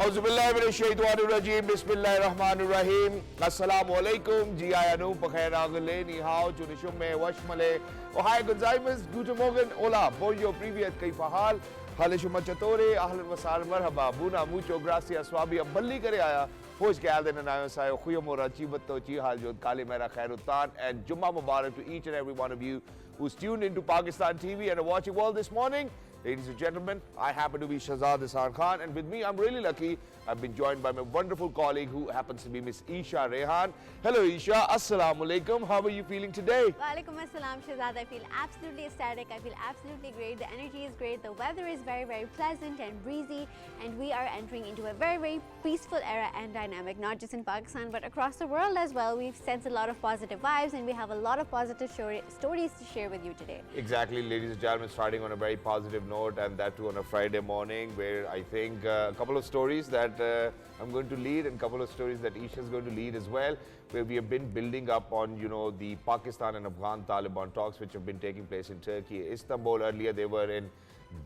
Auzubillahiminash-shaytanir-rajim. Bismillahir-rahmanir-rahim. Assalamualaikum. Ji ayanu pakhair agale ni hao chunishumme washmale. Ohai gozaima's guten morgen. Hola. Bonjour. Privyet. Kaifa hal? Halishuma chatore. Ahlan wa sahlan. Marhaba. Buna mucho gracias. Swabi abballi kare aaya. Hoş geldin anayo sayo. Khuyamora chibatto chi hal jod kale mera khairutan and Jumma Mubarak to each and every one of you who's tuned into Pakistan TV and are watching all this morning. Ladies and gentlemen, I happen to be Shahzad Khan, and with me, I'm really lucky. I've been joined by my wonderful colleague who happens to be Miss Eesha Rehan. Hello Eesha, Assalamu alaikum. How are you feeling today? Walaikum assalam, Shahzad. I feel absolutely ecstatic. I feel absolutely great. The energy is great. The weather is very, very pleasant and breezy, and we are entering into a very, very peaceful era and dynamic, not just in Pakistan, but across the world as well. We've sensed a lot of positive vibes, and we have a lot of positive stories to share with you today. Exactly, ladies and gentlemen, starting on a very positive note, and that too on a Friday morning, where I think a couple of stories that I'm going to lead and a couple of stories that Eesha is going to lead as well, where we have been building up on, you know, the Pakistan and Afghan Taliban talks which have been taking place in Turkey. Istanbul, earlier they were in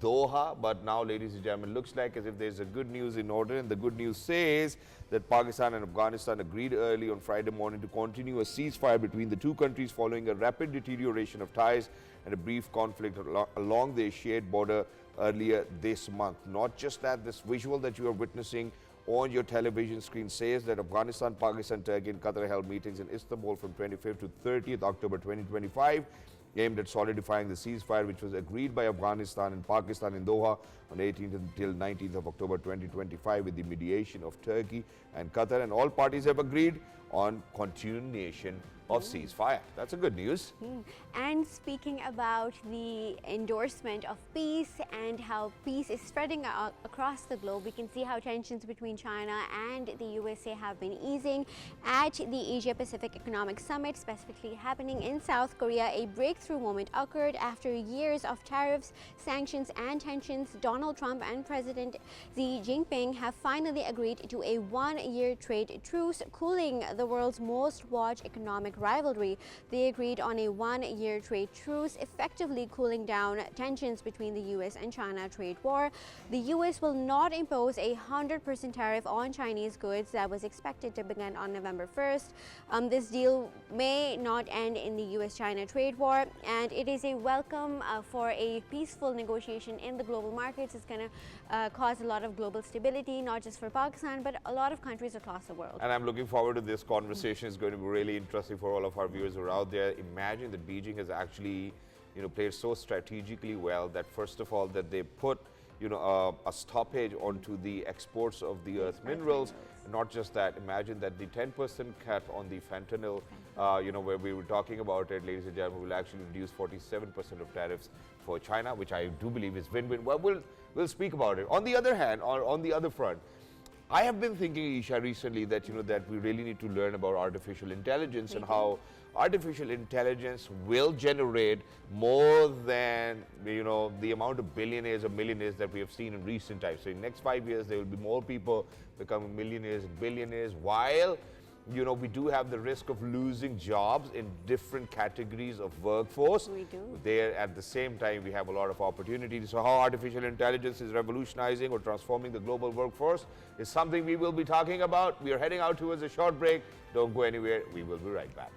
Doha, but now, ladies and gentlemen, looks like as if there's a good news in order, and the good news says that Pakistan and Afghanistan agreed early on Friday morning to continue a ceasefire between the two countries following a rapid deterioration of ties and a brief conflict along the shared border earlier this month. Not just that, this visual that you are witnessing on your television screen says that Afghanistan, Pakistan, Turkey and Qatar held meetings in Istanbul from 25th to 30th October 2025 aimed at solidifying the ceasefire which was agreed by Afghanistan and Pakistan in Doha on 18th until 19th of October 2025 with the mediation of Turkey and Qatar, and all parties have agreed on continuation of ceasefire. That's a good news. And speaking about the endorsement of peace and how peace is spreading out across the globe, we can see how tensions between China and the USA have been easing. At the Asia Pacific Economic Summit, specifically happening in South Korea, a breakthrough moment occurred after years of tariffs, sanctions and tensions. Donald Trump and President Xi Jinping have finally agreed to a one-year trade truce, cooling the world's most watched economic rivalry. They agreed on a one-year trade truce, effectively cooling down tensions between the US and China trade war. The US will not impose a 100% tariff on Chinese goods that was expected to begin on November 1st. This deal may not end in the US-China trade war, and it is a welcome for a peaceful negotiation in the global markets. It's going to cause a lot of global stability, not just for Pakistan, but a lot of countries across the world. And I'm looking forward to this conversation. It's going to be really interesting for all of our viewers who are out there. Imagine that Beijing has actually, you know, played so strategically well that first of all that they put, you know, a stoppage onto the exports of the earth minerals. Not just that, imagine that the 10% cut on the fentanyl, you know, where we were talking about it, ladies and gentlemen, will actually reduce 47% of tariffs for China, which I do believe is win-win. Well, we'll speak about it. On the other hand, or on the other front, I have been thinking, Eesha, recently that, you know, that we really need to learn about artificial intelligence and how artificial intelligence will generate more than, you know, the amount of billionaires or millionaires that we have seen in recent times. So in the next 5 years, there will be more people becoming millionaires and billionaires, while, you know, we do have the risk of losing jobs in different categories of workforce. We do. There, at the same time, we have a lot of opportunities. So how artificial intelligence is revolutionizing or transforming the global workforce is something we will be talking about. We are heading out towards a short break. Don't go anywhere. We will be right back.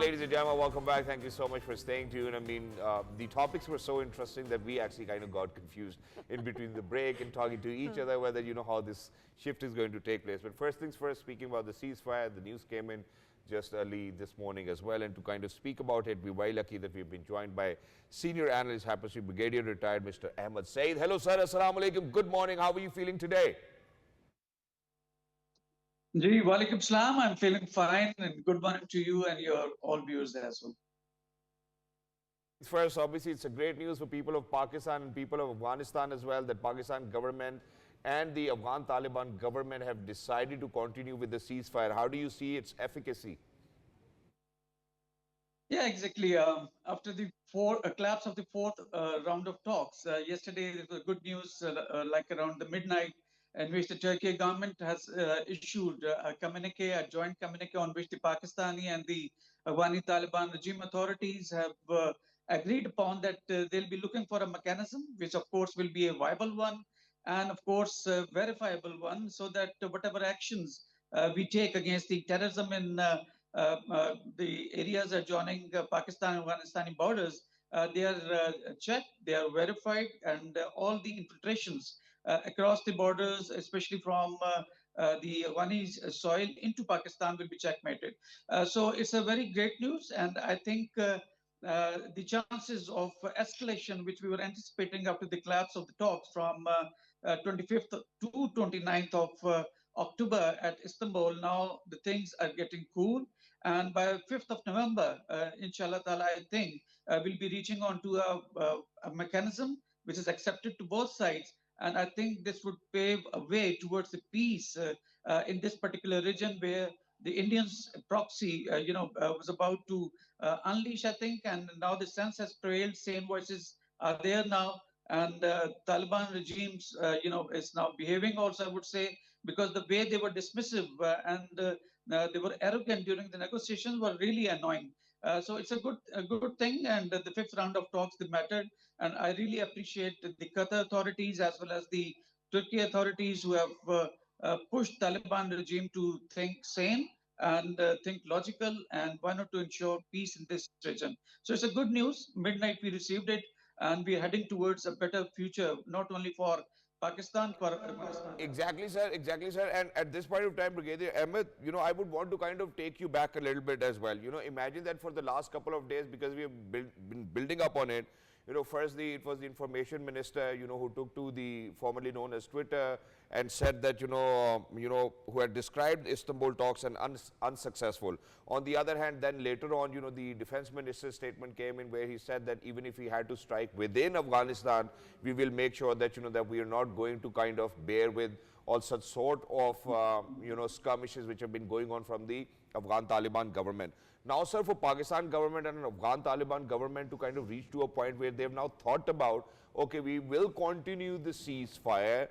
Ladies and gentlemen, welcome back. Thank you so much for staying tuned. I mean, the topics were so interesting that we actually kind of got confused in between the break and talking to each other whether, you know, how this shift is going to take place. But first things first, speaking about the ceasefire, the news came in just early this morning as well. And to kind of speak about it, we're very lucky that we've been joined by senior analyst, happens to be Brigadier retired Mr. AHMAD. Syed. Hello, sir. Assalamu alaikum. Good morning. How are you feeling today? Ji, walaikum salam. I'm feeling fine, and good morning to you and your all viewers as well. First, obviously, it's a great news for people of Pakistan and people of Afghanistan as well that Pakistan government and the Afghan Taliban government have decided to continue with the ceasefire. How do you see its efficacy? Yeah, exactly. After the collapse of the fourth round of talks, yesterday there was good news, like around the midnight, in which the Turkey government has issued a communique, a joint communique, on which the Pakistani and the Afghani Taliban regime authorities have agreed upon that they'll be looking for a mechanism, which of course will be a viable one, and of course verifiable one, so that whatever actions we take against the terrorism in the areas adjoining Pakistan and Afghanistan borders, they are checked, they are verified, and all the infiltrations across the borders, especially from the Afghani soil into Pakistan, will be checkmated. So it's a very great news, and I think the chances of escalation, which we were anticipating after the collapse of the talks from 25th to 29th of October at Istanbul, now the things are getting cool. And by 5th of November, inshallah ta'ala, I think we'll be reaching on to a mechanism which is accepted to both sides. And I think this would pave a way towards the peace in this particular region where the Indians proxy, was about to unleash, I think, and now the sense has prevailed. Same voices are there now, and Taliban regimes, is now behaving also, I would say, because the way they were dismissive and they were arrogant during the negotiations were really annoying. So it's a good thing, and the fifth round of talks they mattered, and I really appreciate the Qatar authorities as well as the Turkey authorities who have pushed Taliban regime to think sane and think logical, and why not to ensure peace in this region. So it's a good news. Midnight we received it, and we're heading towards a better future, not only for Pakistan, for Afghanistan as well. Exactly, sir. Exactly, sir. And at this point of time, Brigadier Ahmed, I would want to kind of take you back a little bit as well. Imagine that for the last couple of days, because we have been building up on it. Firstly, it was the information minister, who took to the formerly known as Twitter and said that, who had described Istanbul talks as unsuccessful. On the other hand, then later on, the defense minister's statement came in where he said that even if we had to strike within Afghanistan, we will make sure that, that we are not going to kind of bear with all such sort of, skirmishes which have been going on from the Afghan Taliban government. Now, sir, for Pakistan government and Afghan Taliban government to kind of reach to a point where they've now thought about, okay, we will continue the ceasefire.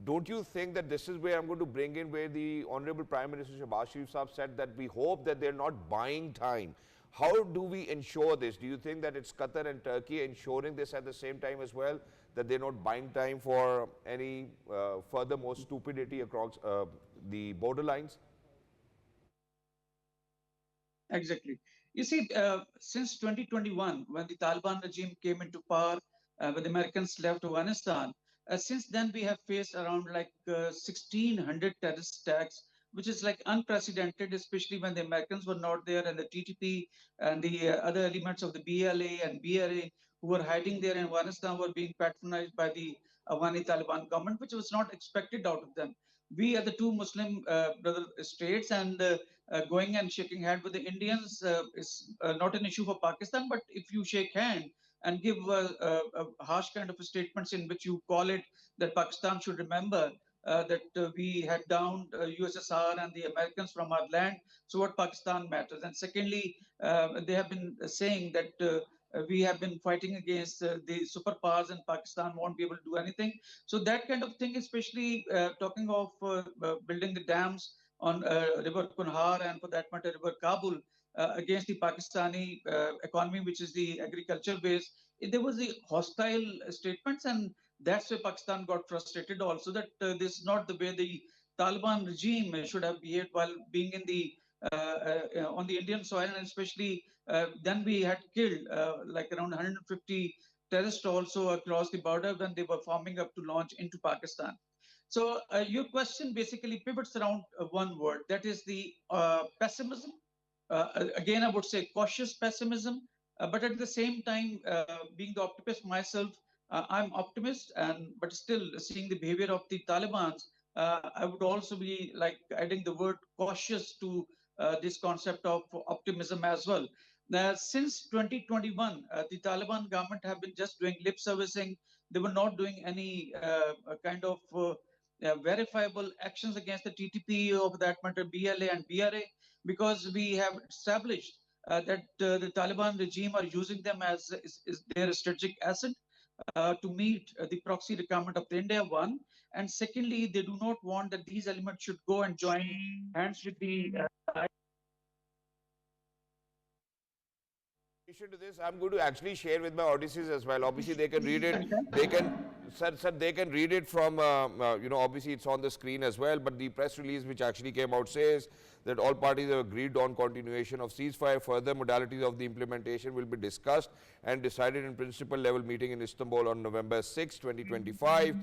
Don't you think that this is where I'm going to bring in where the Honorable Prime Minister Shahbaz Sharif Saab said that we hope that they're not buying time? How do we ensure this? Do you think that it's Qatar and Turkey ensuring this at the same time as well, that they're not buying time for any furthermore stupidity across the borderlines? Exactly. You see, since 2021, when the Taliban regime came into power, when the Americans left Afghanistan, since then we have faced around like 1,600 terrorist attacks, which is like unprecedented, especially when the Americans were not there and the TTP and the other elements of the BLA and BRA who were hiding there in Afghanistan were being patronized by the Afghani Taliban government, which was not expected out of them. We are the two Muslim brother states, and going and shaking hand with the Indians is not an issue for Pakistan. But if you shake hand and give harsh kind of statements in which you call it that Pakistan should remember that we had downed USSR and the Americans from our land, so what Pakistan matters? And secondly, they have been saying that we have been fighting against the superpowers and Pakistan won't be able to do anything. So that kind of thing, especially talking of building the dams on River Kunhar and for that matter River Kabul against the Pakistani economy, which is the agriculture base. There was the hostile statements, and that's where Pakistan got frustrated also, that this is not the way the Taliban regime should have behaved while being in the on the Indian soil, and especially then we had killed like around 150 terrorists also across the border when they were forming up to launch into Pakistan. So your question basically pivots around one word, that is the pessimism. Again, I would say cautious pessimism, but at the same time, being the optimist myself, I'm optimist, and but still seeing the behavior of the Taliban, I would also be like adding the word cautious to this concept of optimism as well. Since 2021, the Taliban government have been just doing lip servicing. They were not doing any kind of verifiable actions against the TTP, of that matter BLA and BRA, because we have established that the Taliban regime are using them as is their strategic asset to meet the proxy requirement of the India one. And secondly, they do not want that these elements should go and join hands with the To this, I'm going to actually share with my audiences as well. Obviously, they can read it. They can, sir, they can read it from, obviously it's on the screen as well. But the press release which actually came out says that all parties have agreed on continuation of ceasefire. Further modalities of the implementation will be discussed and decided in principal level meeting in Istanbul on November 6, 2025.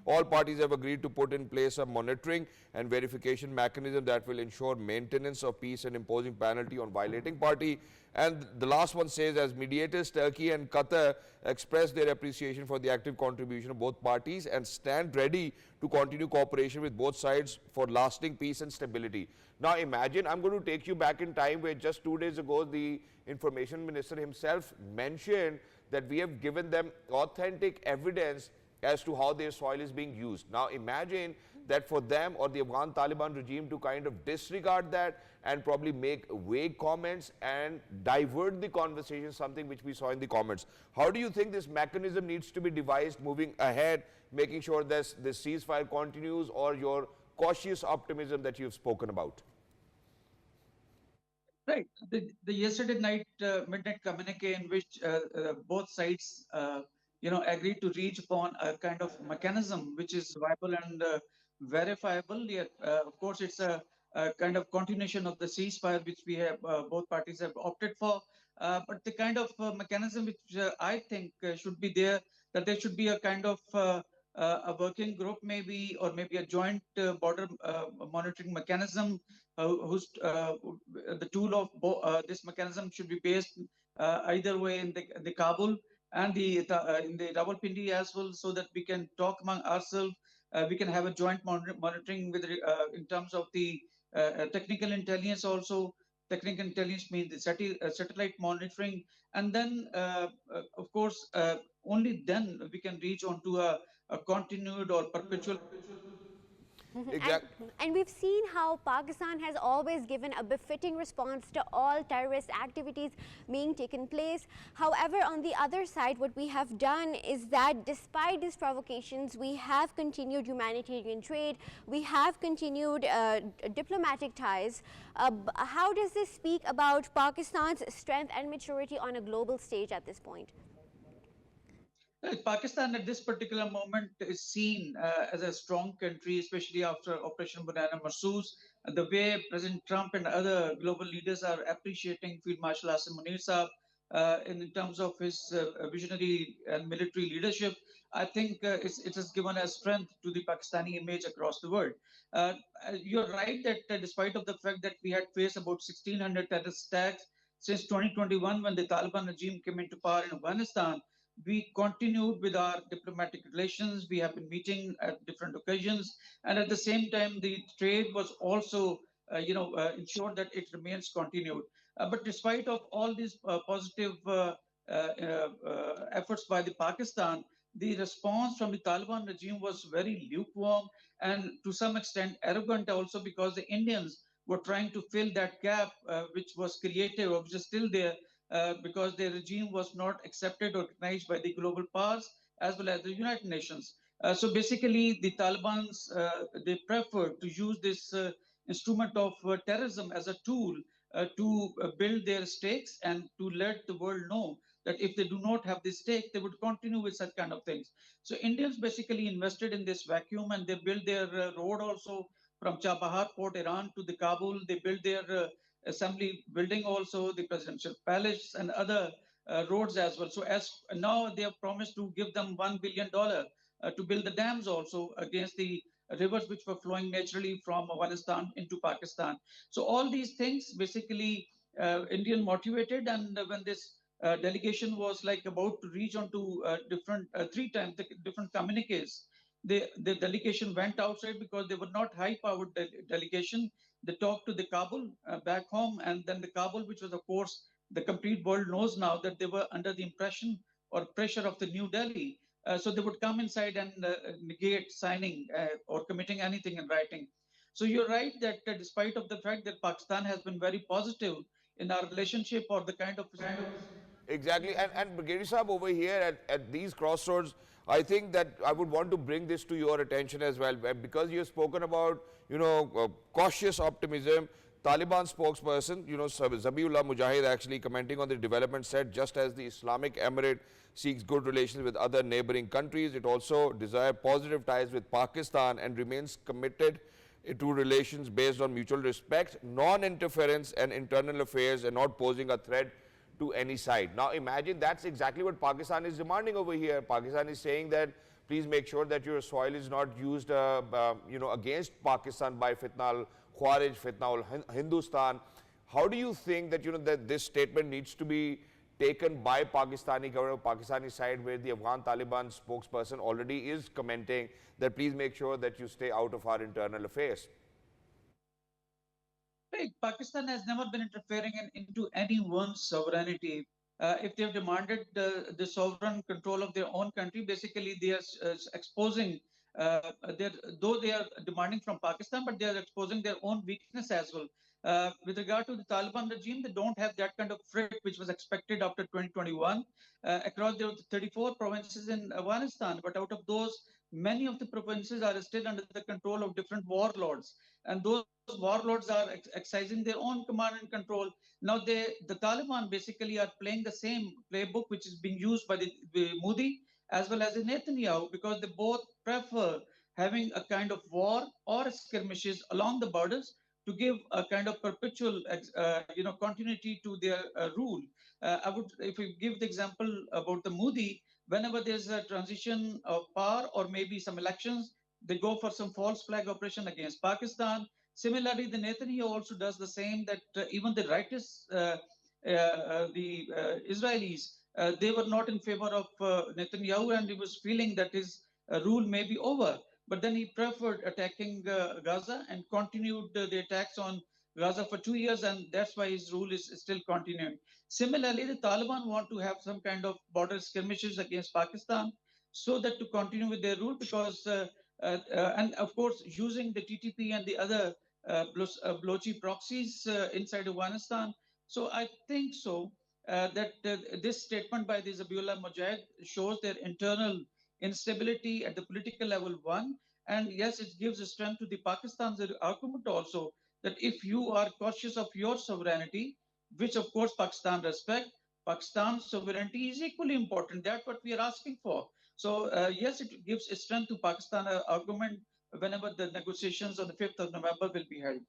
All parties have agreed to put in place a monitoring and verification mechanism that will ensure maintenance of peace and imposing penalty on violating party. And the last one says, as mediators, Turkey and Qatar express their appreciation for the active contribution of both parties and stand ready to continue cooperation with both sides for lasting peace and stability. Now imagine, I'm going to take you back in time where just 2 days ago, the information minister himself mentioned that we have given them authentic evidence as to how their soil is being used. Now imagine that for them or the Afghan Taliban regime to kind of disregard that and probably make vague comments and divert the conversation, something which we saw in the comments. How do you think this mechanism needs to be devised moving ahead, making sure that this ceasefire continues, or your cautious optimism that you've spoken about? Right. The yesterday night midnight communique in which both sides, agreed to reach upon a kind of mechanism which is viable and verifiable. Yet, of course, it's a kind of continuation of the ceasefire which we have both parties have opted for. But the kind of mechanism which I think should be there, that there should be a kind of a working group maybe, or maybe a joint border monitoring mechanism whose the tool of this mechanism should be based either way in the Kabul and in the Rawalpindi as well, so that we can talk among ourselves. We can have a joint monitoring with in terms of the technical intelligence also. Technical intelligence means the satellite monitoring, and then of course only then we can reach onto a continued or perpetual. Exactly. And we've seen how Pakistan has always given a befitting response to all terrorist activities being taken place. However, on the other side, what we have done is that despite these provocations, we have continued humanitarian trade, we have continued diplomatic ties. How does this speak about Pakistan's strength and maturity on a global stage at this point? Pakistan at this particular moment is seen as a strong country, especially after Operation Banana Massoos. The way President Trump and other global leaders are appreciating Field Marshal Asim Munir Saab in terms of his visionary and military leadership, I think it has given a strength to the Pakistani image across the world. You're right that despite of the fact that we had faced about 1,600 terrorist attacks since 2021, when the Taliban regime came into power in Afghanistan, we continued with our diplomatic relations. We have been meeting at different occasions, and at the same time, the trade was also, ensured that it remains continued. But despite of all these positive efforts by the Pakistan, the response from the Taliban regime was very lukewarm and to some extent arrogant also, because the Indians were trying to fill that gap which was created or which is still there because their regime was not accepted or recognized by the global powers as well as the United Nations. So basically, the Taliban's, they preferred to use this instrument of terrorism as a tool to build their stakes and to let the world know that if they do not have this stake, they would continue with such kind of things. So Indians basically invested in this vacuum, and they built their road also from Chabahar Port, Iran to the Kabul. They built their assembly building also, the presidential palace and other roads as well. So as now they have promised to give them $1 billion to build the dams also against the rivers which were flowing naturally from Afghanistan into Pakistan. So all these things basically Indian motivated, and when this delegation was like about to reach onto different three times different communiques, the delegation went outside because they were not high-powered delegation. They talked to the Kabul back home, and then the Kabul, which was, of course, the complete world knows now that they were under the impression or pressure of the New Delhi. So they would come inside and negate signing or committing anything in writing. So you're right that despite of the fact that Pakistan has been very positive in our relationship or the kind of. Exactly. And Brigadier Saab, over here at these crossroads, I think that I would want to bring this to your attention as well, because you've spoken about, cautious optimism. Taliban spokesperson, Zabiullah Mujahid, actually commenting on the development, said just as the Islamic Emirate seeks good relations with other neighboring countries, it also desires positive ties with Pakistan and remains committed to relations based on mutual respect, non-interference and internal affairs, and not posing a threat to any side. Now imagine that's exactly what Pakistan is demanding over here. Pakistan is saying that please make sure that your soil is not used against Pakistan by fitna Khawarij, fitna Hindustan. How do you think that that this statement needs to be taken by Pakistani government, Pakistani side, where the Afghan Taliban spokesperson already is commenting that please make sure that you stay out of our internal affairs? Right. Pakistan has never been interfering into anyone's sovereignty. If they've demanded the sovereign control of their own country, basically they are exposing, though they are demanding from Pakistan, but they are exposing their own weakness as well. With regard to the Taliban regime, they don't have that kind of threat which was expected after 2021. Across there were 34 provinces in Afghanistan, but out of those, many of the provinces are still under the control of different warlords. And those warlords are exercising their own command and control. Now, the Taliban basically are playing the same playbook which is being used by the Modi as well as the Netanyahu, because they both prefer having a kind of war or skirmishes along the borders to give a kind of perpetual, continuity to their rule. If we give the example about the Modi, whenever there's a transition of power or maybe some elections, they go for some false flag operation against Pakistan. Similarly, the Netanyahu also does the same, that even the rightists, the Israelis, they were not in favor of Netanyahu, and he was feeling that his rule may be over. But then he preferred attacking Gaza and continued the attacks on Gaza for 2 years, and that's why his rule is still continuing. Similarly, the Taliban want to have some kind of border skirmishes against Pakistan so that to continue with their rule, because and of course, using the TTP and the other Blochi proxies inside Afghanistan. So I think that this statement by the Zabiullah Mujahid shows their internal instability at the political level, one. And yes, it gives strength to the Pakistan's argument also, that if you are cautious of your sovereignty, which of course Pakistan respect, Pakistan's sovereignty is equally important. That's what we are asking for. So yes, it gives strength to Pakistan argument whenever the negotiations on the 5th of November will be held.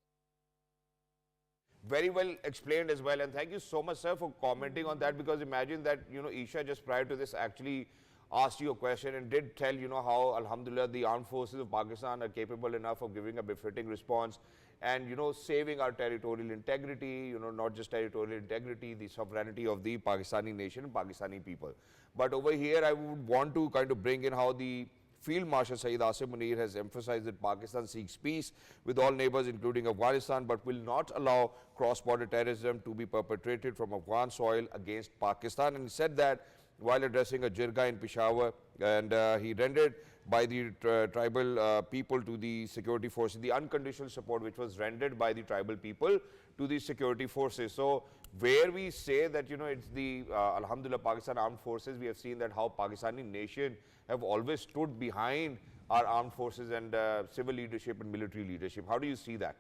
Very well explained as well, and thank you so much, sir, for commenting on that, because imagine that, Eesha just prior to this actually asked you a question and did tell, how, alhamdulillah, the armed forces of Pakistan are capable enough of giving a befitting response and, saving our territorial integrity, not just territorial integrity, the sovereignty of the Pakistani nation and Pakistani people. But over here, I would want to kind of bring in how the Field Marshal Saeed Asim Munir has emphasized that Pakistan seeks peace with all neighbors, including Afghanistan, but will not allow cross-border terrorism to be perpetrated from Afghan soil against Pakistan. And he said that while addressing a jirga in Peshawar, and he rendered by the tribal people to the security forces, the unconditional support which was rendered by the tribal people to the security forces. So where we say that, it's the, alhamdulillah, Pakistan armed forces, we have seen that how Pakistani nation have always stood behind our armed forces and civil leadership and military leadership. How do you see that?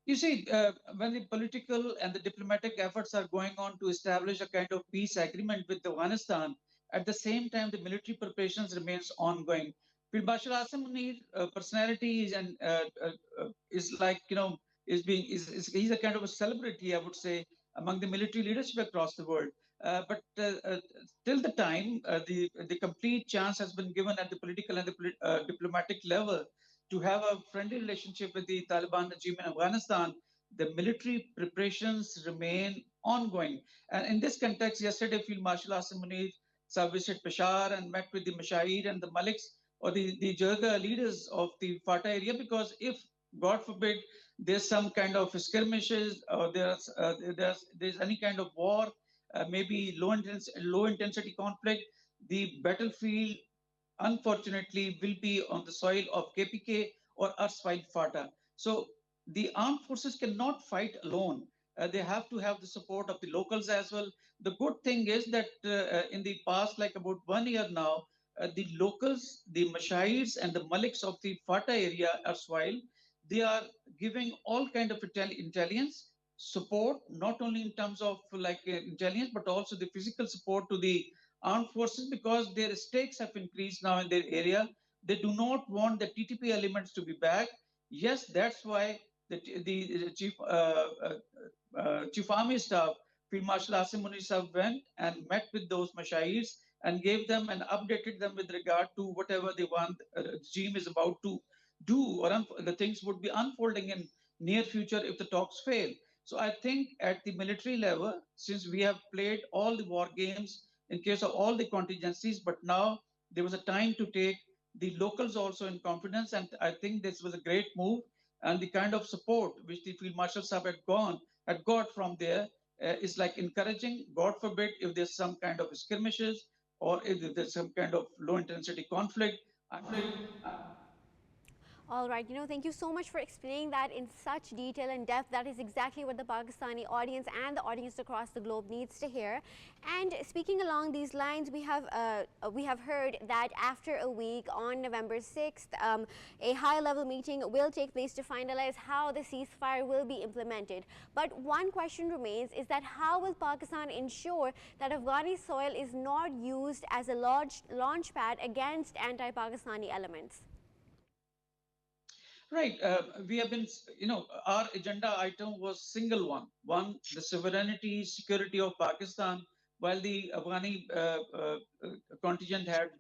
You see, when the political and the diplomatic efforts are going on to establish a kind of peace agreement with Afghanistan, at the same time, the military preparations remains ongoing. Field Marshal Asim Munir personality is like, he's a kind of a celebrity, I would say, among the military leadership across the world. But till the time, the complete chance has been given at the political and the diplomatic level to have a friendly relationship with the Taliban regime in Afghanistan. The military preparations remain ongoing. And in this context, yesterday, Field Marshal Asim Munir visited Peshawar and met with the Shahid and the Maliks, or the Jirga leaders of the FATA area, because if, God forbid, there's some kind of skirmishes or there's any kind of war, maybe low intensity conflict, the battlefield, unfortunately, will be on the soil of KPK or erstwhile FATA. So the armed forces cannot fight alone. They have to have the support of the locals as well. The good thing is that in the past, like about 1 year now, the locals, the mashayirs and the maliks of the Fata area erstwhile, they are giving all kind of intelligence support, not only in terms of like intelligence, but also the physical support to the armed forces, because their stakes have increased now in their area. They do not want the TTP elements to be back. Yes, that's why the chief army staff, Field Marshal Asim Munir went and met with those mashayirs and gave them and updated them with regard to whatever they want regime is about to do, or the things would be unfolding in near future if the talks fail. So I think at the military level, since we have played all the war games in case of all the contingencies, but now there was a time to take the locals also in confidence, and I think this was a great move. And the kind of support which the Field Marshal Sahab had got from there is like encouraging. God forbid if there's some kind of skirmishes or if there's some kind of low intensity conflict. All right, thank you so much for explaining that in such detail and depth. That is exactly what the Pakistani audience and the audience across the globe needs to hear. And speaking along these lines, we have heard that after a week on November 6th, a high-level meeting will take place to finalize how the ceasefire will be implemented. But one question remains, is that how will Pakistan ensure that Afghani soil is not used as a launch pad against anti-Pakistani elements? Right. We have been, our agenda item was single one. One, the sovereignty, security of Pakistan, while the Afghani contingent had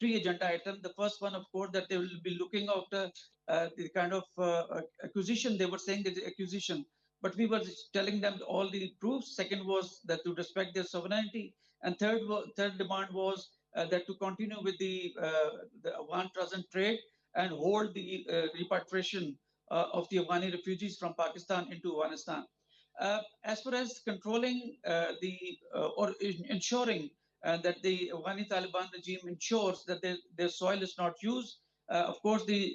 three agenda items. The first one, of course, that they will be looking after the kind of acquisition. They were saying that the acquisition, but we were telling them all the proofs. Second was that to respect their sovereignty. And third demand was that to continue with the Afghan trust trade and hold the repatriation of the Afghani refugees from Pakistan into Afghanistan. As far as controlling or ensuring that the Afghani Taliban regime ensures that their soil is not used, of course, the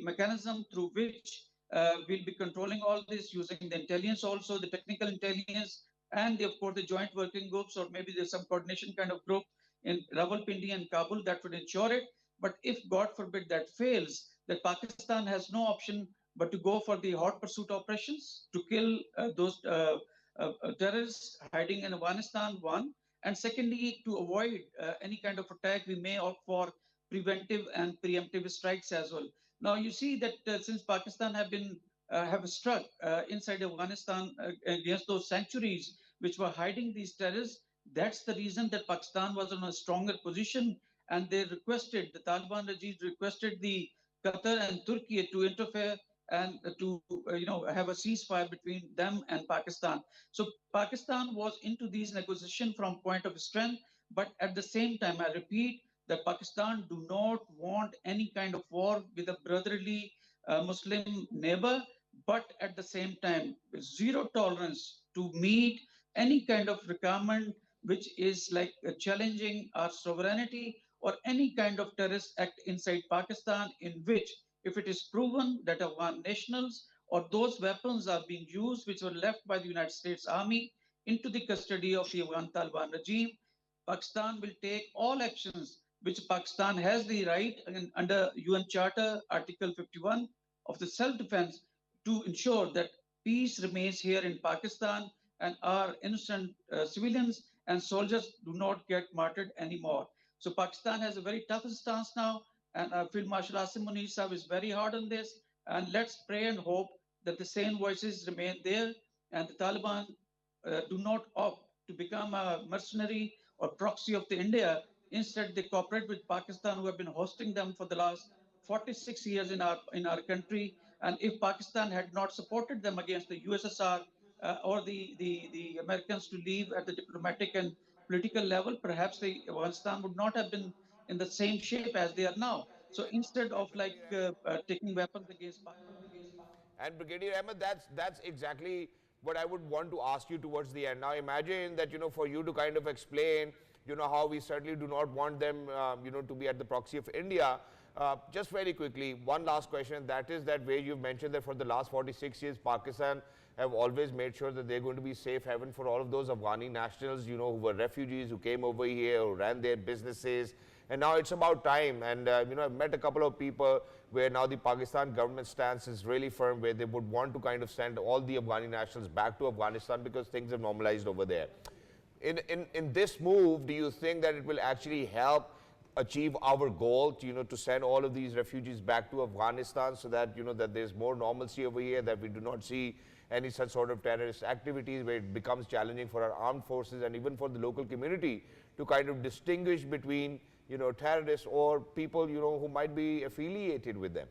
mechanism through which we'll be controlling all this using the intelligence, also the technical intelligence, and of course the joint working groups, or maybe there's some coordination kind of group in Rawalpindi and Kabul that would ensure it. But if, God forbid, that fails, that Pakistan has no option but to go for the hot pursuit operations to kill those terrorists hiding in Afghanistan, one. And secondly, to avoid any kind of attack, we may opt for preventive and preemptive strikes as well. Now, you see that since Pakistan have struck inside Afghanistan against those sanctuaries which were hiding these terrorists, that's the reason that Pakistan was in a stronger position. And they requested, the Taliban regime requested the Qatar and Turkey to interfere and to have a ceasefire between them and Pakistan. So Pakistan was into these negotiations from point of strength, but at the same time, I repeat that Pakistan do not want any kind of war with a brotherly Muslim neighbor, but at the same time, zero tolerance to meet any kind of requirement which is like challenging our sovereignty or any kind of terrorist act inside Pakistan, in which, if it is proven that Afghan nationals or those weapons are being used which were left by the United States Army into the custody of the Afghan Taliban regime, Pakistan will take all actions which Pakistan has the right under UN Charter, Article 51 of the self-defense, to ensure that peace remains here in Pakistan and our innocent civilians and soldiers do not get martyred anymore. So Pakistan has a very tough stance now, and Field Marshal Asim Munir Sahab is very hard on this. And let's pray and hope that the same voices remain there, and the Taliban do not opt to become a mercenary or proxy of the India. Instead, they cooperate with Pakistan, who have been hosting them for the last 46 years in our country. And if Pakistan had not supported them against the USSR or the Americans to leave at the diplomatic and political level, perhaps Afghanistan would not have been in the same shape as they are now. So instead of like taking weapons against Pakistan. And Brigadier Ahmed, that's exactly what I would want to ask you towards the end. Now imagine that, for you to kind of explain, how we certainly do not want them, to be at the proxy of India. Just very quickly, one last question, that is that where you've mentioned that for the last 46 years, Pakistan have always made sure that they're going to be safe haven for all of those Afghani nationals, you know, who were refugees, who came over here, who ran their businesses. And now it's about time. And, you know, I've met a couple of people where now the Pakistan government stance is really firm, where they would want to kind of send all the Afghani nationals back to Afghanistan because things have normalized over there. In this move, do you think that it will actually help achieve our goal to, you know, to send all of these refugees back to Afghanistan so that, you know, that there's more normalcy over here, that we do not see any such sort of terrorist activities where it becomes challenging for our armed forces and even for the local community to kind of distinguish between, you know, terrorists or people, you know, who might be affiliated with them?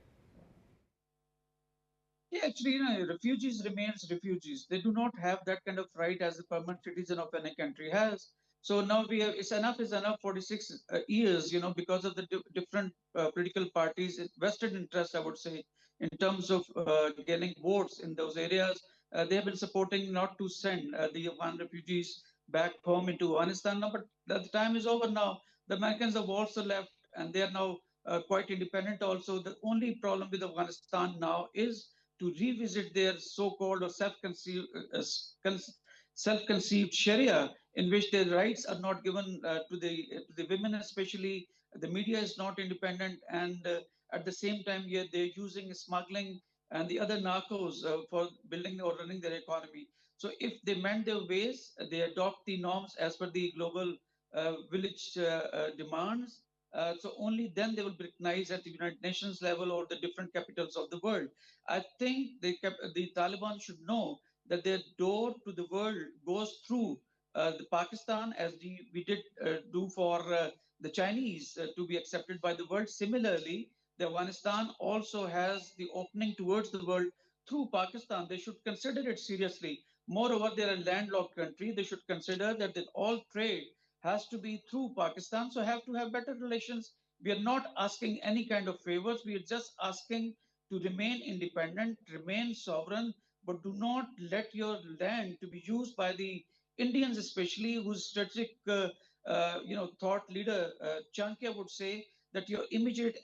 Yeah, actually, you know, refugees remains refugees. They do not have that kind of right as a permanent citizen of any country has. So now we have, it's enough is enough. 46 years, you know, because of the different political parties, vested interest, I would say, in terms of getting votes in those areas. They have been supporting not to send the Afghan refugees back home into Afghanistan now, but the time is over now. The Americans have also left, and they are now quite independent also. The only problem with Afghanistan now is to revisit their so-called or self-conceived Sharia, in which their rights are not given to the women, especially. The media is not independent, and at the same time, yeah, they're using smuggling and the other narcos for building or running their economy. So if they mend their ways, they adopt the norms as per the global village demands, so only then they will be recognized at the United Nations level or the different capitals of the world. I think the Taliban should know that their door to the world goes through the Pakistan, as we did do for the Chinese to be accepted by the world. Similarly, the Afghanistan also has the opening towards the world through Pakistan. They should consider it seriously. Moreover, they're a landlocked country. They should consider that all trade has to be through Pakistan, so have to have better relations. We are not asking any kind of favors. We are just asking to remain independent, remain sovereign, but do not let your land to be used by the Indians, especially whose strategic, thought leader Chanakya would say that your immediate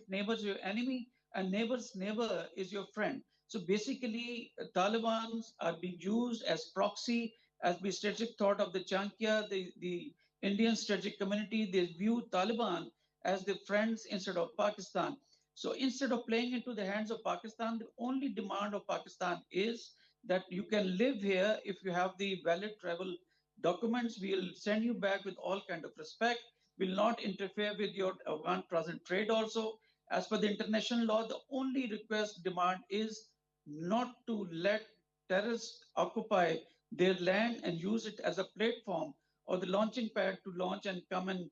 neighbor is your enemy, and neighbor's neighbor is your friend. So basically, Taliban are being used as proxy, as the strategic thought of the Chanakya, the Indian strategic community. They view Taliban as their friends instead of Pakistan. So instead of playing into the hands of Pakistan, the only demand of Pakistan is that you can live here if you have the valid travel documents. We'll send you back with all kind of respect. Will not interfere with your Afghan present trade also. As per the international law, the only request demand is not to let terrorists occupy their land and use it as a platform or the launching pad to launch and come and.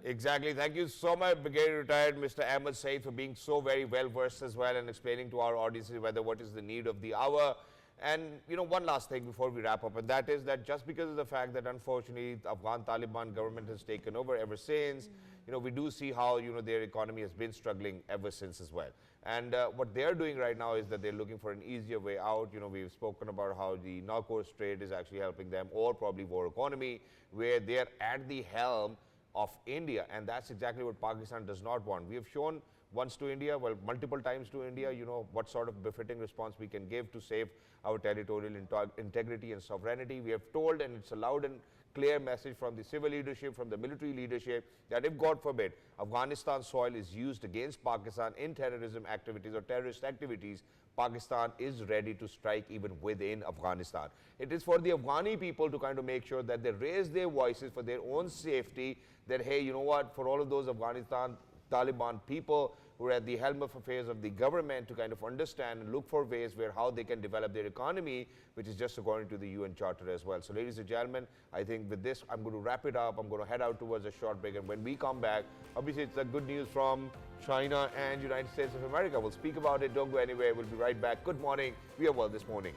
Exactly. Thank you so much, Brigadier Retired Mr. Ahmed Syed, for being so very well versed as well and explaining to our audiences whether what is the need of the hour. And, you know, one last thing before we wrap up, and that is that just because of the fact that unfortunately the Afghan Taliban government has taken over ever since, you know, we do see how, you know, their economy has been struggling ever since as well. And what they're doing right now is that they're looking for an easier way out. You know, we've spoken about how the narcos trade is actually helping them, or probably war economy, where they're at the helm of India, and that's exactly what Pakistan does not want. We have shown once to India, well, multiple times to India, you know, what sort of befitting response we can give to save our territorial integrity and sovereignty. We have told, and it's a loud and clear message from the civil leadership, from the military leadership, that if, God forbid, Afghanistan soil is used against Pakistan in terrorism activities or terrorist activities, Pakistan is ready to strike even within Afghanistan. It is for the Afghani people to kind of make sure that they raise their voices for their own safety, that, hey, you know what, for all of those Afghanistan Taliban people who are at the helm of affairs of the government, to kind of understand and look for ways where how they can develop their economy, which is just according to the UN Charter as well. So ladies and gentlemen, I think with this, I'm going to wrap it up. I'm going to head out towards a short break. And when we come back, obviously it's the good news from China and United States of America. We'll speak about it. Don't go anywhere. We'll be right back. Good morning. We are well this morning.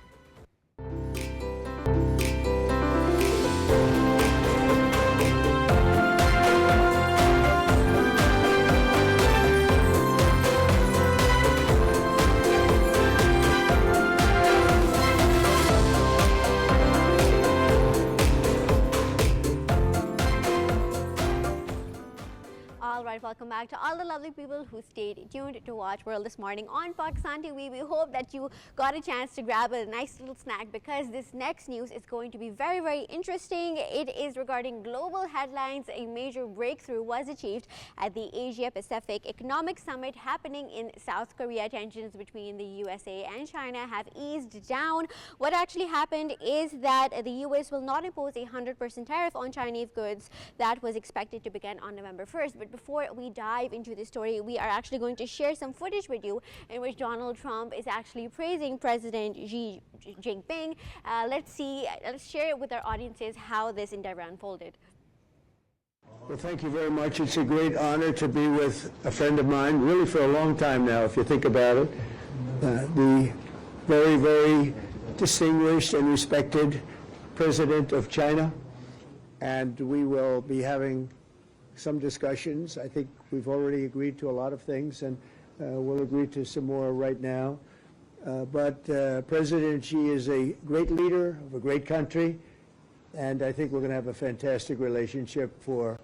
All right, welcome back to all the lovely people who stayed tuned to watch World this morning on Pakistan TV. We hope that you got a chance to grab a nice little snack because this next news is going to be very, very interesting. It is regarding global headlines. A major breakthrough was achieved at the Asia Pacific Economic Summit happening in South Korea. Tensions between the USA and China have eased down. What actually happened is that the US will not impose a 100% tariff on Chinese goods. That was expected to begin on November 1st. But before we dive into the story, we are actually going to share some footage with you in which Donald Trump is actually praising President Xi Jinping. Let's share it with our audiences how this endeavor unfolded. Well, thank you very much. It's a great honor to be with a friend of mine, really for a long time now, if you think about it. The very, very distinguished and respected President of China. And we will be having some discussions. I think we've already agreed to a lot of things, and we'll agree to some more right now. But President Xi is a great leader of a great country, and I think we're going to have a fantastic relationship for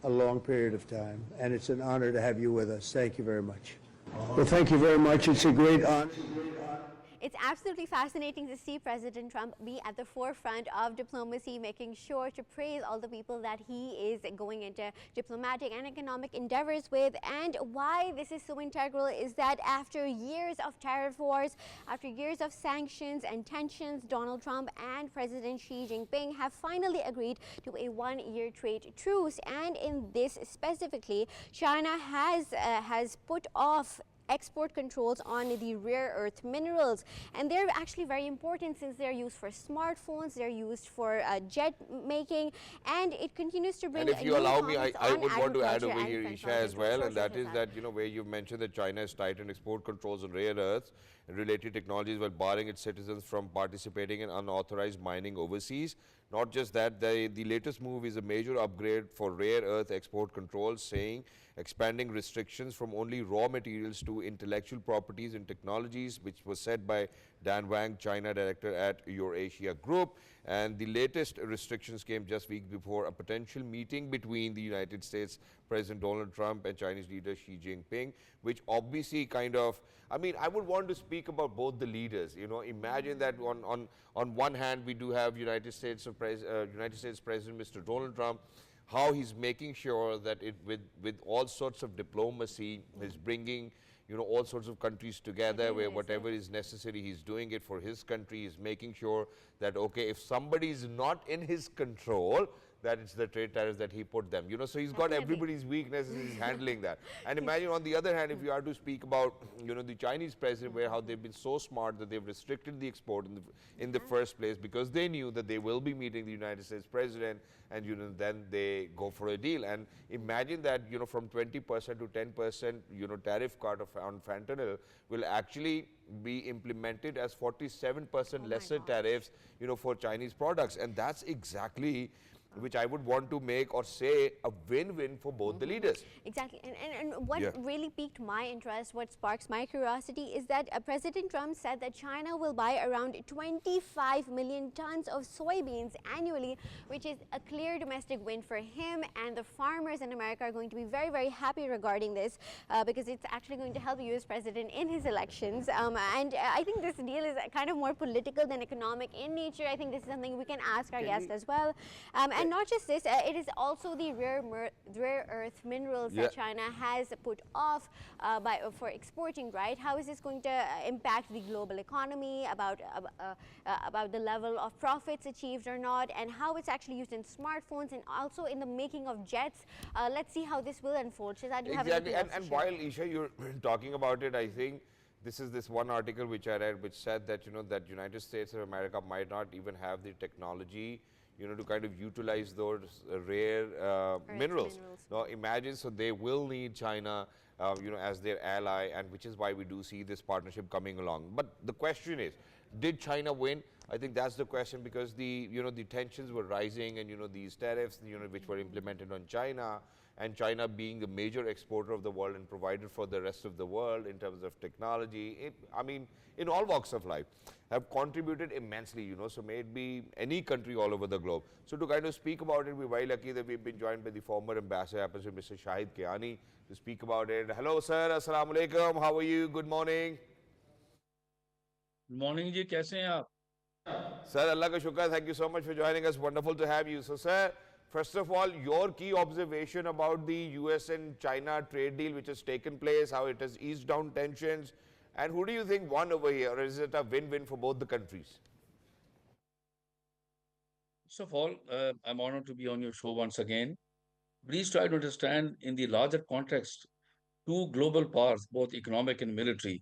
a long period of time. And it's an honor to have you with us. Thank you very much. Well, thank you very much. It's a great honor. It's absolutely fascinating to see President Trump be at the forefront of diplomacy, making sure to praise all the people that he is going into diplomatic and economic endeavors with. And why this is so integral is that after years of tariff wars, after years of sanctions and tensions, Donald Trump and President Xi Jinping have finally agreed to a one-year trade truce. And in this specifically, China has put off export controls on the rare earth minerals, and they're actually very important since they're used for smartphones, they're used for jet making, and it continues to bring. And if you allow me, I would want to add over here, Eesha, as well, and that is that, where you've mentioned that China has tightened export controls on rare earths and related technologies while barring its citizens from participating in unauthorized mining overseas. Not just that, the latest move is a major upgrade for rare earth export controls, saying expanding restrictions from only raw materials to intellectual properties and technologies, which was said by Dan Wang, China director at Eurasia Group. And the latest restrictions came just weeks before a potential meeting between the United States President Donald Trump and Chinese leader Xi Jinping, which obviously kind of, I mean, I would want to speak about both the leaders. You know, imagine that on one hand, we do have United States President Mr. Donald Trump, how he's making sure that with all sorts of diplomacy, is bringing, you know, all sorts of countries together where whatever is necessary, he's doing it for his country. He's making sure that, okay, if somebody is not in his control, that it's the trade tariffs that he put them. You know, so he's got everybody's weaknesses, he's handling that. And imagine on the other hand, if you are to speak about, you know, the Chinese president, where how they've been so smart that they've restricted the export in the first place because they knew that they will be meeting the United States president, and, you know, then they go for a deal. And imagine that, you know, from 20% to 10%, you know, tariff cut on fentanyl will actually be implemented as 47% lesser tariffs, you know, for Chinese products. And that's exactly which I would want to make or say a win-win for both the leaders. Exactly. And what really piqued my interest, what sparks my curiosity, is that President Trump said that China will buy around 25 million tons of soybeans annually, which is a clear domestic win for him, and the farmers in America are going to be very, very happy regarding this because it's actually going to help the US president in his elections. And I think this deal is kind of more political than economic in nature. I think this is something we can ask our guest as well. And not just this, it is also the rare earth minerals that China has put off for exporting, right? How is this going to impact the global economy, about the level of profits achieved or not, and how it's actually used in smartphones and also in the making of jets? Let's see how this will unfold. Shahzad, do you have anything else to share? While, Eesha, you're talking about it, I think this is this one article which I read which said that, you know, that United States of America might not even have the technology, you know, to kind of utilize those rare minerals. Now imagine, so they will need China, you know, as their ally, and which is why we do see this partnership coming along. But the question is, did China win? I think that's the question, because the, you know, the tensions were rising, and, you know, these tariffs, you know, which were implemented on China, and China being a major exporter of the world and provider for the rest of the world in terms of technology, I mean, in all walks of life, have contributed immensely, you know, so may it be any country all over the globe. So to kind of speak about it, we're very lucky that we've been joined by the former ambassador, Mr. Shahid KIANI, to speak about it. Hello, sir. Assalamu alaikum. How are you? Good morning. Good morning, ji. Kaise hain aap? Sir, Allah ka shukar. Thank you so much for joining us. Wonderful to have you. So, sir, first of all, your key observation about the US and China trade deal which has taken place, how it has eased down tensions, and who do you think won over here, or is it a win-win for both the countries? First of all, I'm honored to be on your show once again. Please try to understand in the larger context, two global powers, both economic and military,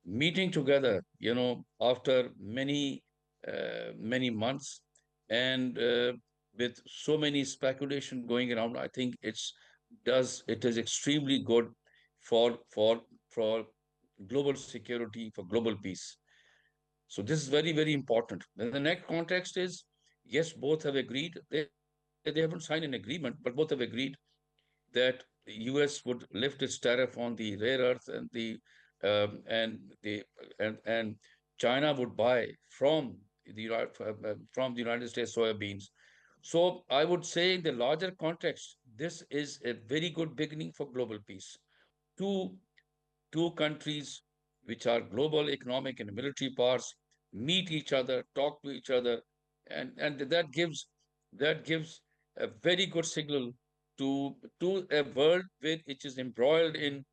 meeting together, you know, after many months, and with so many speculation going around, I think it is extremely good for global security, for global peace. So this is very important. Then the next context is, yes, both have agreed. They haven't signed an agreement, but both have agreed that the US would lift its tariff on the rare earth and China would buy from the United States soybeans. So I would say in the larger context, this is a very good beginning for global peace. Two countries which are global economic and military powers meet each other, talk to each other, and that gives a very good signal to a world which is embroiled in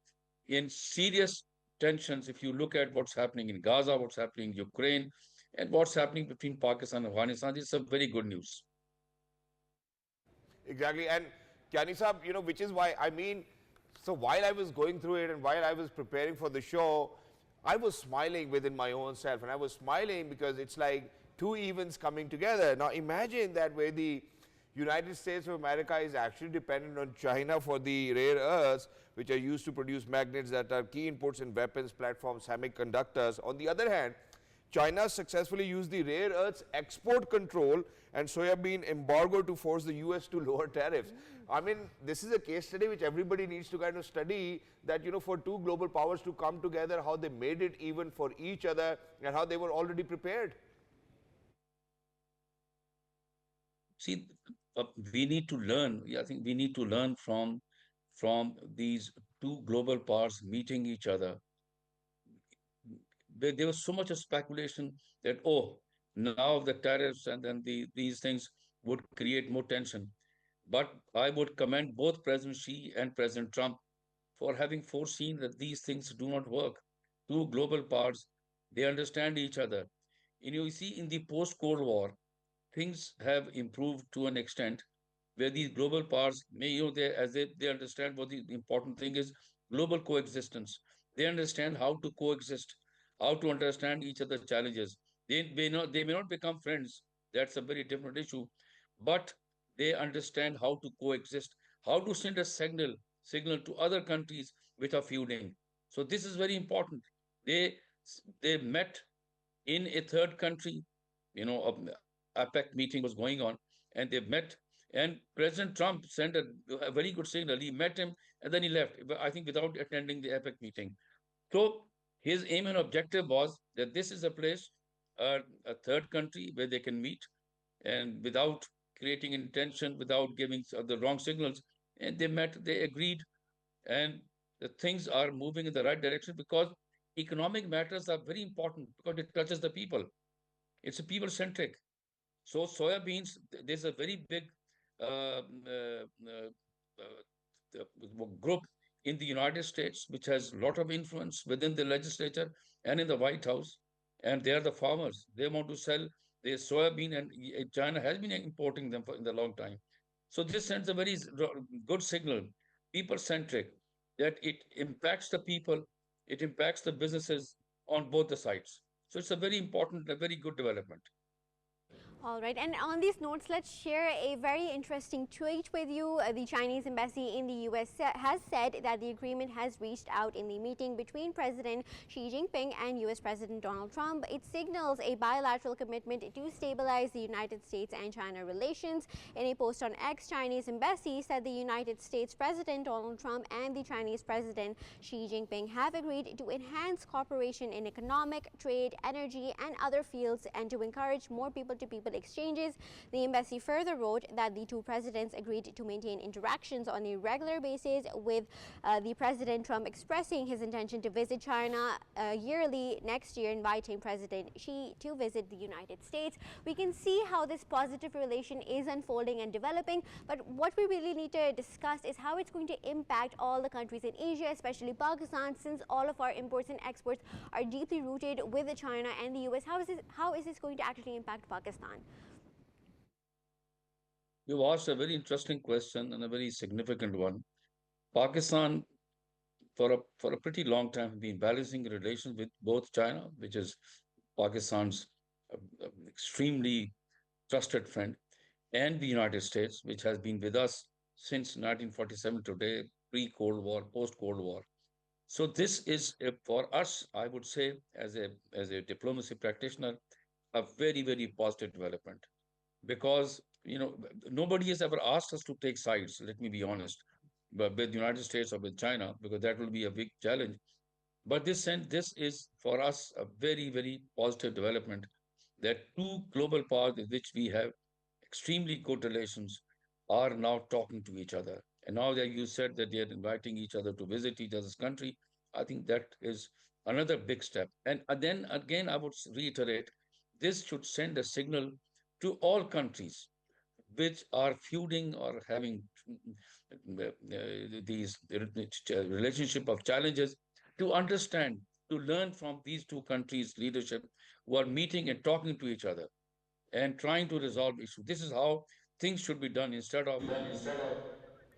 serious tensions. If you look at what's happening in Gaza, what's happening in Ukraine, and what's happening between Pakistan and Afghanistan, this is some very good news. Exactly. And Kyani Saab, you know, which is why, I mean, so while I was going through it and while I was preparing for the show, I was smiling within my own self. And I was smiling because it's like two events coming together. Now imagine that where the United States of America is actually dependent on China for the rare earths, which are used to produce magnets that are key inputs in weapons, platforms, semiconductors. On the other hand, China successfully used the rare earths export control and soybean embargo to force the US to lower tariffs. I mean, this is a case study which everybody needs to kind of study, that, you know, for two global powers to come together, how they made it even for each other and how they were already prepared. See, we need to learn. I think we need to learn from these two global powers meeting each other. There was so much of speculation that, oh, now the tariffs and then these things would create more tension. But I would commend both President Xi and President Trump for having foreseen that these things do not work. Two global powers, they understand each other. And you see, in the post-Cold War, things have improved to an extent where these global powers may, you know, they understand what the important thing is: global coexistence. They understand how to coexist, how to understand each other's challenges. They may not become friends. That's a very different issue, but they understand how to coexist, how to send a signal to other countries which are feuding. So this is very important. They they met in a third country, you know, APEC meeting was going on, and they met, and President Trump sent a very good signal. He met him, and then he left, I think, without attending the APEC meeting. So his aim and objective was that this is a place, a third country where they can meet, and without creating intention, without giving the wrong signals. And they met, they agreed, and the things are moving in the right direction because economic matters are very important because it touches the people. It's a people-centric. So soybeans, there's a very big uh, uh, group in the United States which has a lot of influence within the legislature and in the White House, and they are the farmers. They want to sell their soybean, and China has been importing them for in the long time. So this sends a very good signal, people-centric, that it impacts the people, it impacts the businesses on both the sides. So it's a very important, a very good development. All right, and on these notes, let's share a very interesting tweet with you. The Chinese embassy in the US has said that the agreement has reached out in the meeting between President Xi Jinping and US President Donald Trump. It signals a bilateral commitment to stabilize the United States and China relations. In a post on X, Chinese embassy said the United States President Donald Trump and the Chinese President Xi Jinping have agreed to enhance cooperation in economic, trade, energy, and other fields, and to encourage more people-to-people exchanges. The embassy further wrote that the two presidents agreed to maintain interactions on a regular basis, with the President Trump expressing his intention to visit China yearly next year, inviting President Xi to visit the United States. We can see how this positive relation is unfolding and developing, but what we really need to discuss is how it's going to impact all the countries in Asia, especially Pakistan, since all of our imports and exports are deeply rooted with China and the US. How is this going to actually impact Pakistan? You've asked a very interesting question and a very significant one. Pakistan, for a pretty long time, have been balancing relations with both China, which is Pakistan's extremely trusted friend, and the United States, which has been with us since 1947 today, pre-Cold War, post-Cold War. So this is, for us, I would say, as a diplomacy practitioner, a very, very positive development. Because, you know, nobody has ever asked us to take sides, let me be honest, but with the United States or with China, because that will be a big challenge. But this is for us a very, very positive development, that two global powers with which we have extremely good relations are now talking to each other. And now that you said that they are inviting each other to visit each other's country, I think that is another big step. And then again, I would reiterate, this should send a signal to all countries which are feuding or having these relationship of challenges, to understand, to learn from these two countries' leadership, who are meeting and talking to each other and trying to resolve issues. This is how things should be done instead of.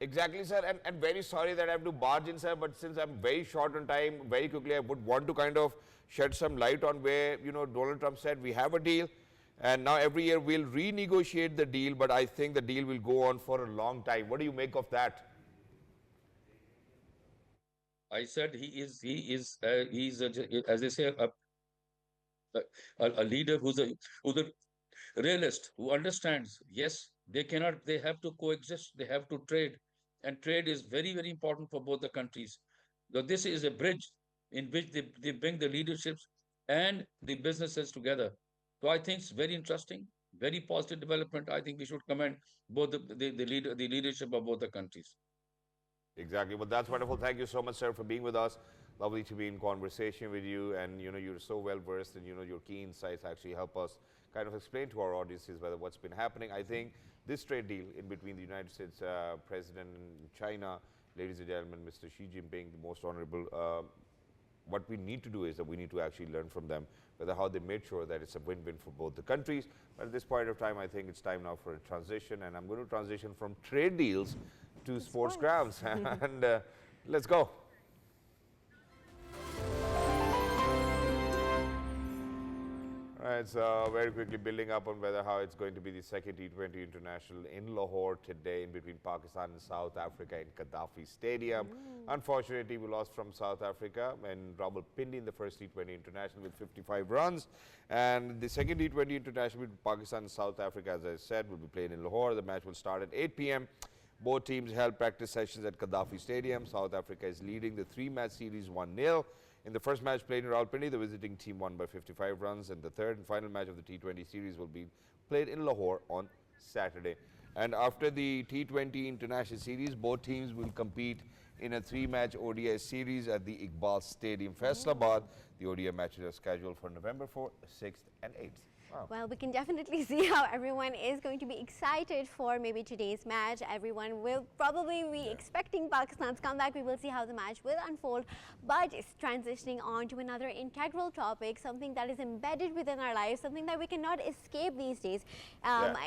Exactly, sir, and very sorry that I have to barge in, sir, but since I'm very short on time, very quickly, I would want to kind of shed some light on where, you know, Donald Trump said we have a deal, and now every year we'll renegotiate the deal, but I think the deal will go on for a long time. What do you make of that? I said he's as they say, a leader who's a realist, who understands, yes, they have to coexist, they have to trade. And trade is very, very important for both the countries. So this is a bridge in which they bring the leaderships and the businesses together. So I think it's very interesting, very positive development. I think we should commend both the leadership of both the countries. Exactly. Well, that's wonderful. Thank you so much, sir, for being with us. Lovely to be in conversation with you. And, you know, you're so well versed, and, you know, your key insights actually help us kind of explain to our audiences whether what's been happening. I think this trade deal in between the United States President and China, ladies and gentlemen, Mr. Xi Jinping, the most honorable, what we need to do is that we need to actually learn from them, whether how they made sure that it's a win-win for both the countries. But at this point of time, I think it's time now for a transition, and I'm going to transition from trade deals to sports grounds. And let's go. All right, so very quickly building up on whether how it's going to be the second T20 International in Lahore today in between Pakistan and South Africa in Gaddafi Stadium. Unfortunately, we lost from South Africa and Rahul Pindi in the first T20 International with 55 runs. And the second T20 International between Pakistan and South Africa, as I said, will be played in Lahore. The match will start at 8 p.m. Both teams held practice sessions at Gaddafi Stadium. South Africa is leading the three-match series 1-0. In the first match played in Rawalpindi, the visiting team won by 55 runs, and the third and final match of the T20 series will be played in Lahore on Saturday. And after the T20 International Series, both teams will compete in a three-match ODI series at the Iqbal Stadium, Faisalabad. The ODI matches are scheduled for November 4th, 6th, and 8th. Wow. Well, we can definitely see how everyone is going to be excited for maybe today's match. Everyone will probably be expecting Pakistan's comeback. We will see how the match will unfold. But it's transitioning on to another integral topic, something that is embedded within our lives, something that we cannot escape these days.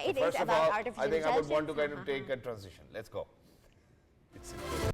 It is about artificial intelligence. I think I would want to kind of take a transition. Let's go. It's interesting.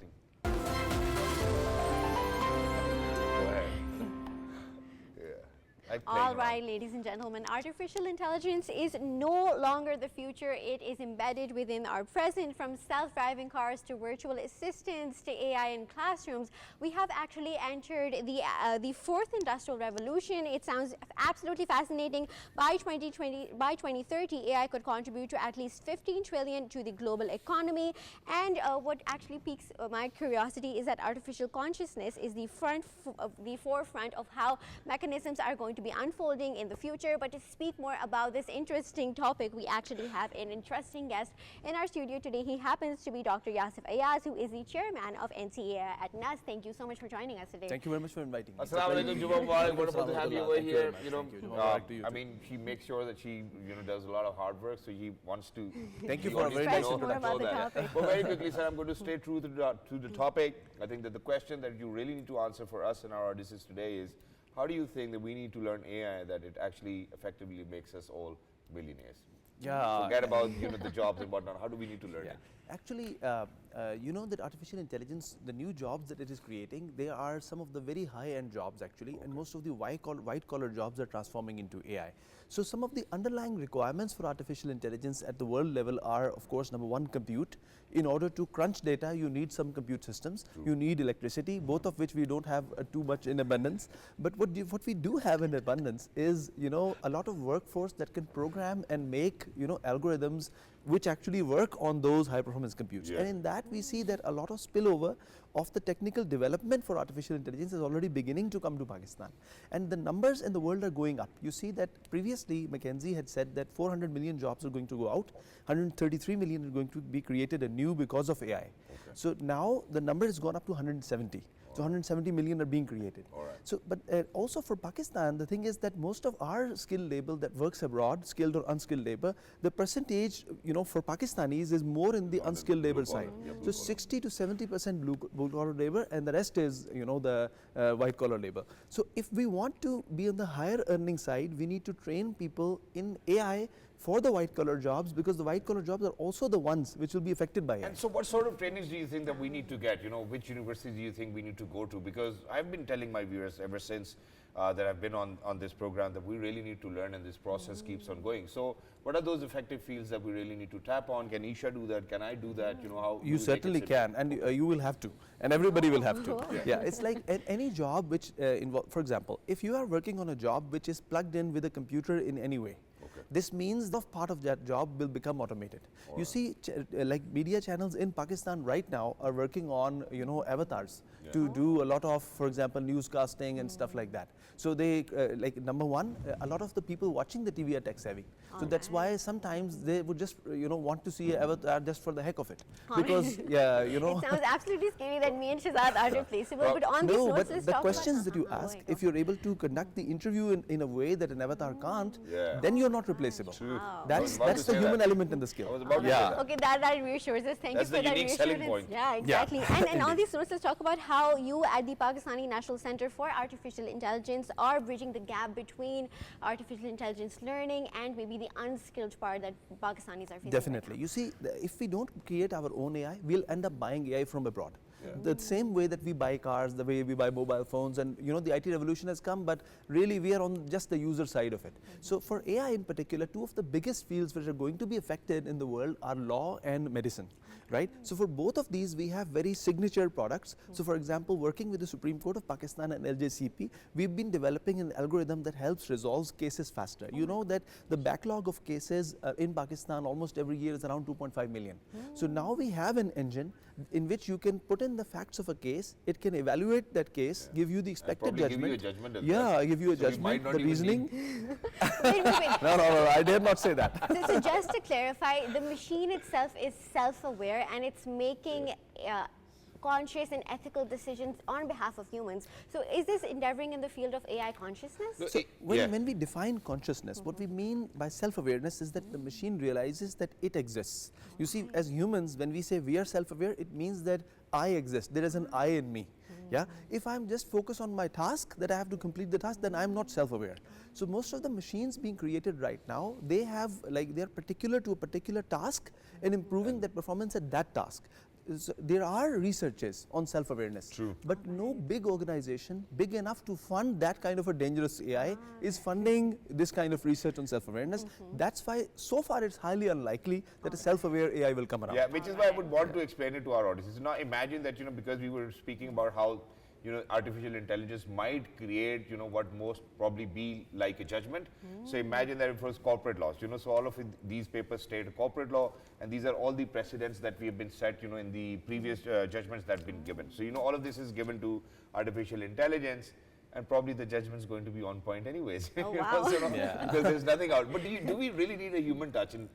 All right, ladies and gentlemen, artificial intelligence is no longer the future. It is embedded within our present, from self-driving cars to virtual assistants to AI in classrooms. We have actually entered the fourth industrial revolution. It sounds absolutely fascinating. By 2030, AI could contribute to at least 15 trillion to the global economy. And what actually piques my curiosity is that artificial consciousness is the forefront of how mechanisms are going to be unfolding in the future. But to speak more about this interesting topic, we actually have an interesting guest in our studio today. He happens to be Dr. Yasar Ayaz, who is the chairman of NCAI at NUST. Thank you so much for joining us today. Thank you very much for inviting me. Assalamu alaikum, wonderful to have you over here. I mean, she makes sure that she does a lot of hard work, so he wants to. Thank you for a very nice introduction. But very quickly, sir, I'm going to stay true to the topic. I think that the question that you really need to answer for us and our audiences today is, how do you think that we need to learn AI that it actually effectively makes us all millionaires? Yeah. Forget about the jobs and whatnot. How do we need to learn it? Actually, you know that artificial intelligence, the new jobs that it is creating, they are some of the very high-end jobs actually, and most of the white-collar jobs are transforming into AI. So some of the underlying requirements for artificial intelligence at the world level are, of course, number one, compute. In order to crunch data, you need some compute systems. True. You need electricity, both of which we don't have too much in abundance. But what we do have in abundance is, a lot of workforce that can program and make, algorithms which actually work on those high-performance computes. Yeah. And in that, we see that a lot of spillover of the technical development for artificial intelligence is already beginning to come to Pakistan. And the numbers in the world are going up. You see that previously, McKinsey had said that 400 million jobs are going to go out, 133 million are going to be created anew because of AI. Okay. So now the number has gone up to 170. So 170 million are being created. All right. So, but also for Pakistan, the thing is that most of our skilled labor that works abroad, skilled or unskilled labor, the percentage, for Pakistanis is more in the unskilled labor side. So 60 to 70% blue collar labor, and the rest is, the white collar labor. So if we want to be on the higher earning side, we need to train people in AI for the white collar jobs, because the white collar jobs are also the ones which will be affected by it. And so what sort of trainings do you think that we need to get? Which universities do you think we need to go to? Because I've been telling my viewers ever since that I've been on this program that we really need to learn, and this process keeps on going. So what are those effective fields that we really need to tap on? Can Eesha do that? Can I do that? How you certainly can, and you will have to, and everybody will have to. Yeah, it's like any job which for example, if you are working on a job which is plugged in with a computer in any way, this means the part of that job will become automated. All you see, like media channels in Pakistan right now are working on, avatars to do a lot of, for example, newscasting and stuff like that. So they, like number one, a lot of the people watching the TV are tech savvy. So that's why sometimes they would just, want to see an avatar just for the heck of it. Because, It sounds absolutely scary that me and Shahzad are replaceable. But on this note, let's the talk questions that you ask, if you're able to conduct the interview in a way that an avatar can't, then you're not replaceable. Wow. That's the human element in the skill. Okay, that reassures us. Thank you for that reassurance. Yeah, exactly. And on these notes, let's talk about how you at the Pakistani National Center for Artificial Intelligence are bridging the gap between artificial intelligence learning and maybe the unskilled part that Pakistanis are facing. Definitely. Right. You see, if we don't create our own AI, we'll end up buying AI from abroad. The same way that we buy cars, the way we buy mobile phones, and the IT revolution has come, but really we are on just the user side of it. So for AI in particular, two of the biggest fields which are going to be affected in the world are law and medicine, right? So for both of these, we have very signature products. So for example, working with the Supreme Court of Pakistan and LJCP, we've been developing an algorithm that helps resolve cases faster. You know that the backlog of cases in Pakistan almost every year is around 2.5 million. So now we have an engine in which you can put in the facts of a case, it can evaluate that case, give you the expected judgment. Give you a judgment as well. Give you a judgment, the reasoning. Wait. No, I dare not say that. So just to clarify, the machine itself is self-aware and it's making conscious and ethical decisions on behalf of humans. So is this endeavoring in the field of AI consciousness? So when we define consciousness, what we mean by self-awareness is that the machine realizes that it exists. You see, as humans, when we say we are self-aware, it means that I exist. There is an I in me. Yeah. If I'm just focused on my task, that I have to complete the task, then I'm not self-aware. So most of the machines being created right now, they are particular to a particular task and improving that performance at that task. there are researches on self-awareness. True. But no big organization big enough to fund that kind of a dangerous AI is funding this kind of research on self-awareness. That's why so far it's highly unlikely that a self-aware AI will come around. Yeah, which is why I would want to explain it to our audiences. Now imagine that, because we were speaking about how, artificial intelligence might create, what most probably be like a judgment. So imagine that it was corporate laws, so all of these papers state a corporate law, and these are all the precedents that we have been set, in the previous judgments that have been given. So, all of this is given to artificial intelligence, and probably the judgment is going to be on point anyways. Oh, wow. Because there's nothing out. But do we really need a human touch in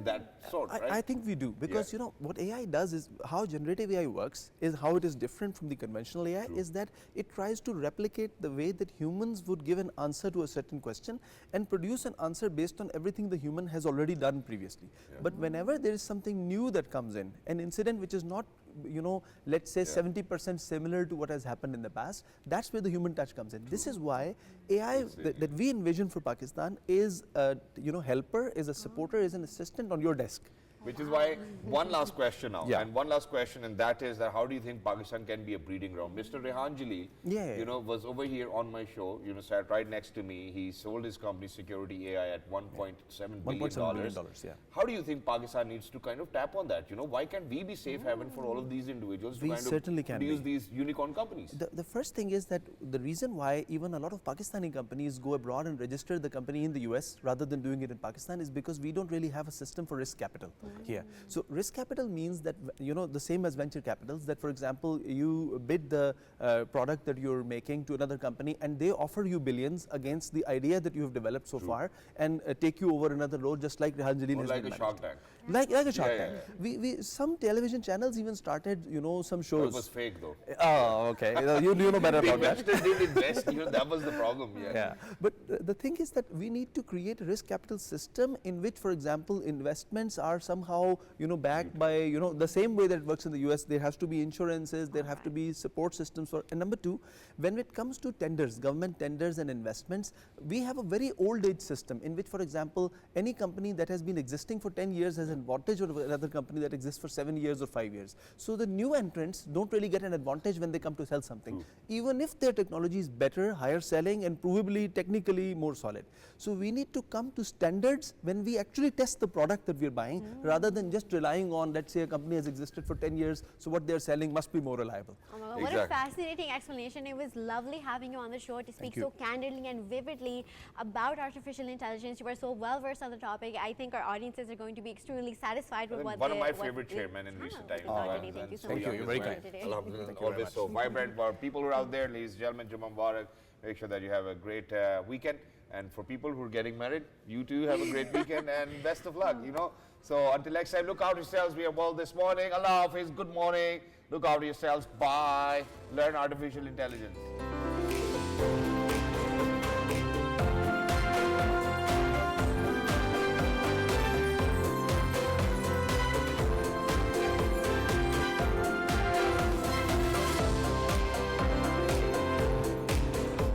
that sort, right? I think we do, because what AI does is, how generative AI works is how it is different from the conventional AI is that it tries to replicate the way that humans would give an answer to a certain question and produce an answer based on everything the human has already done previously. But whenever there is something new that comes in, an incident which is not, let's say 70% similar to what has happened in the past, that's where the human touch comes in. This is why AI that we envision for Pakistan is a helper, is a supporter, is an assistant on your desk. Which is why one last question now, and one last question, and that is that how do you think Pakistan can be a breeding ground? Mr. Rehan was over here on my show, sat right next to me. He sold his company Security AI at $1.7 billion. How do you think Pakistan needs to kind of tap on that? Why can't we be safe haven for all of these individuals to kind of produce these unicorn companies? The first thing is that the reason why even a lot of Pakistani companies go abroad and register the company in the US rather than doing it in Pakistan is because we don't really have a system for risk capital here. So risk capital means that, the same as venture capitals, that for example, you bid the product that you're making to another company and they offer you billions against the idea that you have developed so far and take you over another road, just like Rehan Jalil has like been a Shark Tank. Like a Shark Tank. Some television channels even started, some shows. It was fake though. Oh, okay. You know better about that. The investors did invest, that was the problem. But the thing is that we need to create a risk capital system in which, for example, investments are somehow, backed by, the same way that it works in the US. There has to be insurances, there have to be support systems for. And number two, when it comes to tenders, government tenders and investments, we have a very old age system in which, for example, any company that has been existing for 10 years has an advantage over another company that exists for 7 years or 5 years. So the new entrants don't really get an advantage when they come to sell something, even if their technology is better, higher selling, and provably technically more solid. So we need to come to standards when we actually test the product that we're buying, rather than just relying on, let's say, a company has existed for 10 years, so what they're selling must be more reliable. Oh my God, what a fascinating explanation. It was lovely having you on the show to speak so candidly and vividly about artificial intelligence. You were so well versed on the topic. I think our audiences are going to be extremely satisfied with what one of my favorite chairmen in recent times. Thank you so much. You're very kind. Always so vibrant. For people who are out there, ladies and gentlemen, Jummah Mubarak, make sure that you have a great weekend. And for people who are getting married, you too have a great weekend and best of luck, So until next time, look out yourselves. We are well this morning. Allah Hafiz, good morning. Look out yourselves. Bye. Learn artificial intelligence.